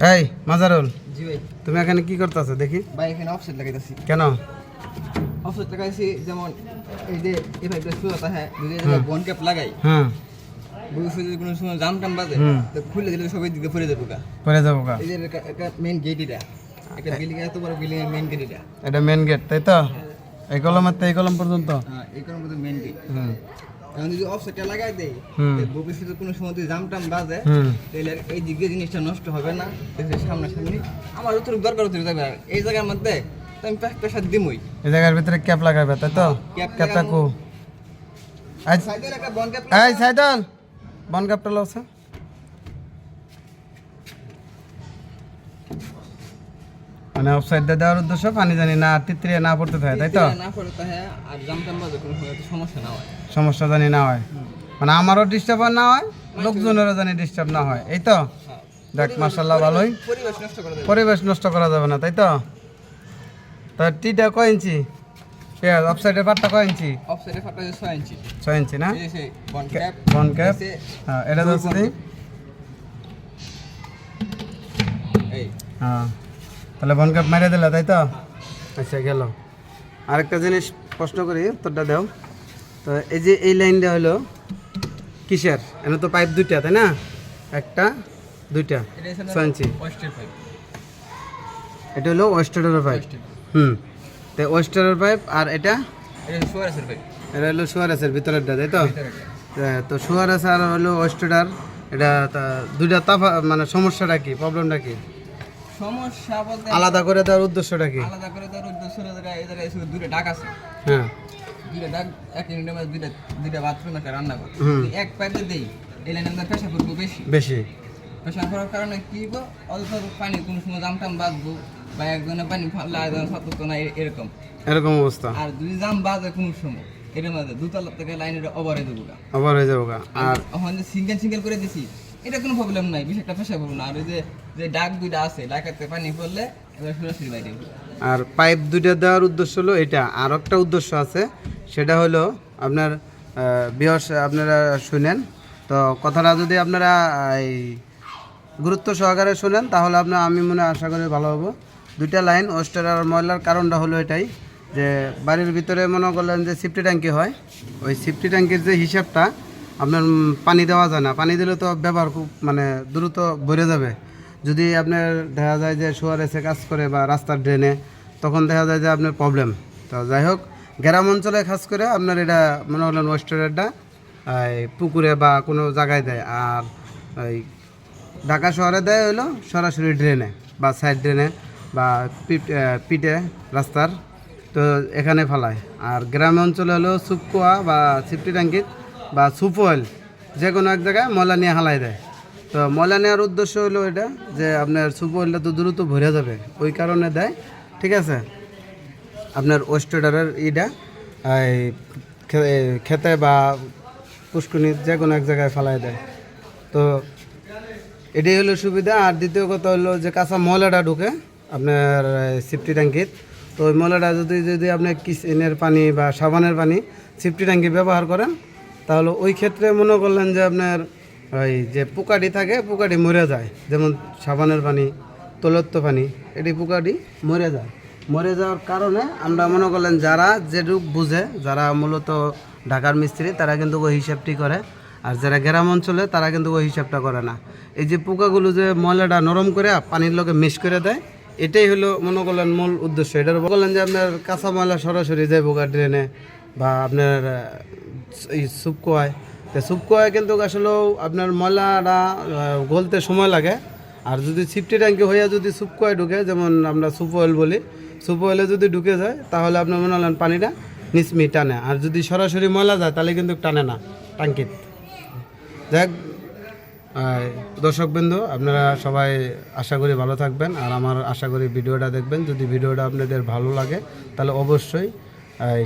এই মাজারুল, জি ভাই। তুমি এখানে কি করতেছো দেখি? ভাই এখানে অফসেট লাগাইতেছি। কেন? অফসেট লাগাইছি যেমন এই যে এই ভাইটা সুরাতা হ্যাঁ যদি এটা বন ক্যাপ লাগাই হ্যাঁ বুঝছো যদি কোনো সময় জাম টাম বাজে তো খুলে দিলে সবাই দিকে পড়ে যাবো গা। পরে যাবো গা। এই যে একটা মেইন গেট এটা, একটা বিল্ডিং এত বড় বিল্ডিং এর মেইন গেট এটা। এটা মেন গেট তাই তো? এই কলমের তো এই কলম পর্যন্ত। হ্যাঁ এই কারণে বলতে মেইন গেট। হুম এখন যদি অফসেটটা লাগাই দেই ভবিষ্যতে কোনো সময় যদি জাম টাম বাজে তাহলে এই দিকে জিনিসটা নষ্ট হবে না। দেখে সামনাসামনি আমার যতটুকু দরকার হতে যাবে আর এই জায়গার মধ্যে তো আমি প্রেশার দিমই। এই জায়গার ভিতরে ক্যাপ লাগাবে তাই তো? ক্যাপটা কো সাইডের একটা বন ক্যাপ এই সাইদল বন ক্যাপটা লওছে। মানে অফসাইড দেওয়ার উদ্দেশ্য পানি জানি না তিত্রিয়ে না পড়তে থাকে তাই তো? না পড়তে হয় আর জাম টাম বাজে কোনো সমস্যা না হয়। সমস্যা জানি না হয়, মানে আমারও ডিস্টার্ব না হয়, লোকজনেরও জানি ডিস্টার্ব না হয়, এই তো? দেখ মাশাআল্লাহ ভালোই। পরিবেশ নষ্ট করে দেবে। পরিবেশ নষ্ট করা যাবে না তাই তো? তা টিটা কয় ইঞ্চি? অফসাইডের পাটটা কয় ইঞ্চি? অফসাইডে ফাটা 6 ইঞ্চি। 6 ইঞ্চি না? এই যে বন ক্যাপ বন ক্যাপ। হ্যাঁ এটা তো হচ্ছে এই হ্যাঁ, তাহলে বন ক্যাপ মেরে দিলা তাই তো? আচ্ছা গেল। আরেকটা জিনিস প্রশ্ন করি, উত্তরটা দাও তো। এই যে এই লাইনটা হলো কিসের? এনে তো পাইপ দুইটা তাই না? একটা দুইটা 6 ইঞ্চি। Oyster pipe. এটা হলো ওয়েস্টারের পাইপ। তো ওয়েস্টারের পাইপ আর এটা সুয়ারেসের পাইপ। এটা হলো সুয়ারেসের ভিতরেরটা তাই তো? তো সুয়ারেস আর হলো ওয়েস্টার, এটা দুইটা মানে সমস্যাটা কি, প্রবলেমটা কি? সমস্যা বলতে আলাদা করে দেওয়ার উদ্দেশ্যটা কি? আলাদা করে তার উদ্দেশ্য এই জায়গায় শুধু দুটো ডাক আছে। হ্যাঁ দুটো ডাক এক ইউনিটের মধ্যে দুইটা বাথরুম একটা রান্না করে এক পাইপে দেই এই লাইনে আমরা পেশা করবো বেশি বেশি। পেশা করার কারণে কি হইব অল্প পানি কোনো সময় জাম টাম বাঁধবো বা একজনে পানি ফাললে একজন সাতুতো না এরকম এরকম অবস্থা। আর যদি জাম বাজে কোনো সময় এটার মধ্যে দুতলা থেকে লাইনের ওভারে দেবো গা, আবার হয়ে যাবো গা। আর ওখানে যে সিঙ্গেল করে দিছি এটা কোনো প্রবলেম নাই, বেশি একটা পেশা করবো না। আর ওই যে ডাক দুইটা আছে ডাকাতে পানি পড়লে এবার সরাসরি বাইরে। আর পাইপ দুইটা দেওয়ার উদ্দেশ্য হলো এটা। আর একটা উদ্দেশ্য আছে, সেটা হলো আপনার বিহস, আপনারা শুনেন তো কথাটা, যদি আপনারা এই গুরুত্ব সহকারে শুনেন তাহলে আমি মনে আশা করি ভালো হবো। দুইটা লাইন ওয়েস্টার আর ময়লার কারণটা হলো এটাই যে বাড়ির ভিতরে মনে করলেন যে সিফটি ট্যাঙ্কি হয়, ওই সিফটি ট্যাঙ্কির যে হিসাবটা আপনার পানি দেওয়া যায় না। পানি দিলে তো ব্যবহার খুব মানে দ্রুত ভরে যাবে। যদি আপনার দেখা যায় যে শোয়ার এসে কাজ করে বা রাস্তার ড্রেনে, তখন দেখা যায় যে আপনার প্রবলেম। তো যাই হোক, গ্রাম অঞ্চলে খাস করে আপনার এটা মনে হলেন ওয়েস্টারেরটা পুকুরে বা কোনো জায়গায় দেয়, আর ওই ঢাকা শহরে দেয় হলো সরাসরি ড্রেনে বা সাইড ড্রেনে বা পিঠে রাস্তার, তো এখানে ফেলায়। আর গ্রাম অঞ্চলে হলো সুপকোয়া বা সিফটি ট্যাঙ্কিত বা সুপ অয়েল যে কোনো এক জায়গায় ময়লা নিয়ে হালাই দেয়। তো ময়লা নেওয়ার উদ্দেশ্য হলো এটা যে আপনার সুপ অয়েলটা তো দ্রুত ভরে যাবে, ওই কারণে দেয়। ঠিক আছে, আপনার ওয়েস্টারের ইটা খেতে বা পুষ্কুনির যে কোনো এক জায়গায় ফেলাই দেয়। তো এটাই হলো সুবিধা। আর দ্বিতীয় কথা হলো যে কাঁচা ময়লাটা ঢুকে আপনার সিফটি ট্যাঙ্কিত, তো ওই ময়লাটা যদি আপনি কিচেনের পানি বা সাবানের পানি সিফটি ট্যাঙ্কি ব্যবহার করেন, তাহলে ওই ক্ষেত্রে মনে করলেন যে আপনার ওই যে পোকাটি থাকে, পোকাটি মরে যায়। যেমন সাবানের পানি, তৈলাক্ত পানি, এটি পোকাটি মরে যায়। মরে যাওয়ার কারণে আমরা মনে করলেন যারা যেটুক বুঝে, যারা মূলত ঢাকার মিস্ত্রি, তারা কিন্তু ওই হিসাবটি করে। আর যারা গ্রাম অঞ্চলে তারা কিন্তু ওই হিসাবটা করে না। এই যে পোকাগুলো যে ময়লাটা নরম করে পানির লোকে মিক্স করে দেয়, এটাই হলো মনে করলেন মূল উদ্দেশ্য। এটার বললেন যে আপনার কাঁচা ময়লা সরাসরি যায় পোকা ড্রেনে বা আপনার এই সুপকোয়ায়। তো সুপকোয়ায় কিন্তু আসলেও আপনার ময়লাটা গলতে সময় লাগে। আর যদি সিফটি ট্যাঙ্কি হইয়া যদি সুপকোয়ায় ঢুকে, যেমন আমরা সুপ অয়েল বলি, সুপ অয়েলে যদি ঢুকে যায় তাহলে আপনার মনে হলেন পানিটা নিসমি টানে। আর যদি সরাসরি ময়লা যায় তাহলে কিন্তু টানে না ট্যাঙ্কিত। দেখ দর্শকবৃন্দ, আপনারা সবাই আশা করি ভালো থাকবেন। আর আমার আশা করি ভিডিওটা দেখবেন। যদি ভিডিওটা আপনাদের ভালো লাগে তাহলে অবশ্যই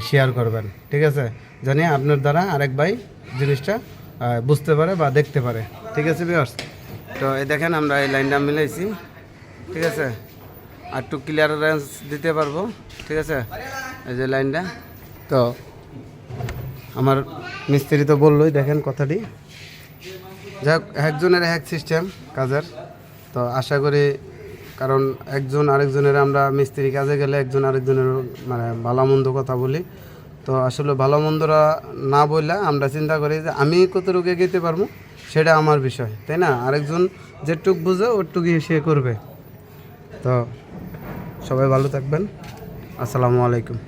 শেয়ার করবেন। ঠিক আছে, জানি আপনার দ্বারা আরেক ভাই জিনিসটা বুঝতে পারে বা দেখতে পারে। ঠিক আছে ভিউয়ার্স, তো এই দেখেন আমরা এই লাইনটা মিলাইছি। ঠিক আছে, আর একটু ক্লিয়ারেন্স দিতে পারবো। ঠিক আছে, এই যে লাইনটা, তো আমার মিস্ত্রি তো বললোই, দেখেন কথাটি। যাই হোক, একজনের এক সিস্টেম কাজের। তো আশা করি, কারণ একজন আরেকজনের, আমরা মিস্ত্রি কাজে গেলে একজন আরেকজনের মানে ভালো মন্দ কথা বলি, তো আসলে ভালো মন্দরা না বললে আমরা চিন্তা করি যে আমি কতটুকু এগিয়ে পারবো সেটা আমার বিষয়, তাই না? আরেকজন যেটুক বুঝে ওটুকুই সে করবে। তো সবাই ভালো থাকবেন, আসসালামু আলাইকুম।